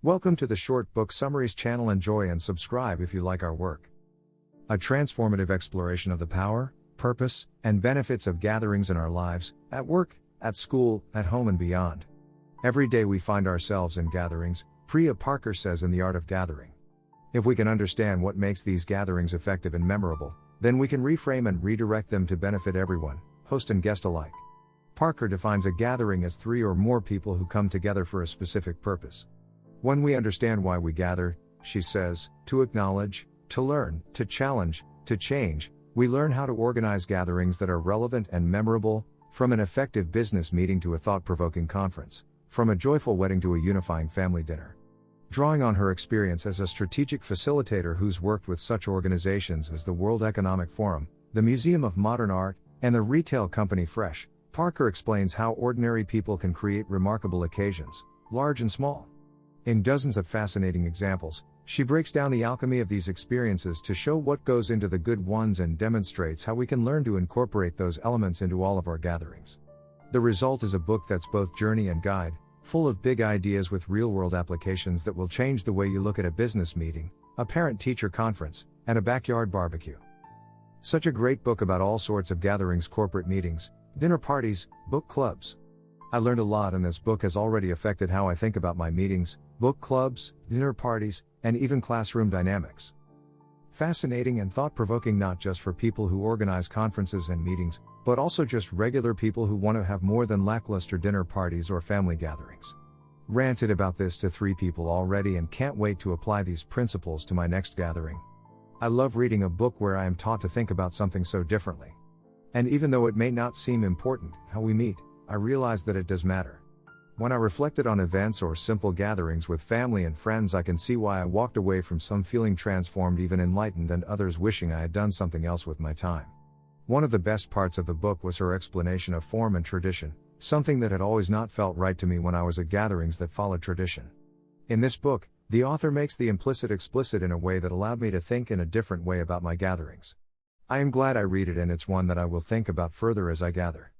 Welcome to the Short Book Summaries channel. Enjoy and subscribe if you like our work. A transformative exploration of the power, purpose, and benefits of gatherings in our lives, at work, at school, at home and beyond. Every day we find ourselves in gatherings, Priya Parker says in The Art of Gathering. If we can understand what makes these gatherings effective and memorable, then we can reframe and redirect them to benefit everyone, host and guest alike. Parker defines a gathering as three or more people who come together for a specific purpose. When we understand why we gather, she says, to acknowledge, to learn, to challenge, to change, we learn how to organize gatherings that are relevant and memorable, from an effective business meeting to a thought-provoking conference, from a joyful wedding to a unifying family dinner. Drawing on her experience as a strategic facilitator who's worked with such organizations as the World Economic Forum, the Museum of Modern Art, and the retail company Fresh, Parker explains how ordinary people can create remarkable occasions, large and small. In dozens of fascinating examples, she breaks down the alchemy of these experiences to show what goes into the good ones and demonstrates how we can learn to incorporate those elements into all of our gatherings. The result is a book that's both journey and guide, full of big ideas with real-world applications that will change the way you look at a business meeting, a parent-teacher conference, and a backyard barbecue. Such a great book about all sorts of gatherings, corporate meetings, dinner parties, book clubs. I learned a lot, and this book has already affected how I think about my meetings, book clubs, dinner parties, and even classroom dynamics. Fascinating and thought-provoking, not just for people who organize conferences and meetings, but also just regular people who want to have more than lackluster dinner parties or family gatherings. Ranted about this to 3 people already and can't wait to apply these principles to my next gathering. I love reading a book where I am taught to think about something so differently. And even though it may not seem important how we meet, I realize that it does matter. When I reflected on events or simple gatherings with family and friends, I can see why I walked away from some feeling transformed, even enlightened, and others wishing I had done something else with my time. One of the best parts of the book was her explanation of form and tradition, something that had always not felt right to me when I was at gatherings that followed tradition. In this book, the author makes the implicit explicit in a way that allowed me to think in a different way about my gatherings. I am glad I read it, and it's one that I will think about further as I gather.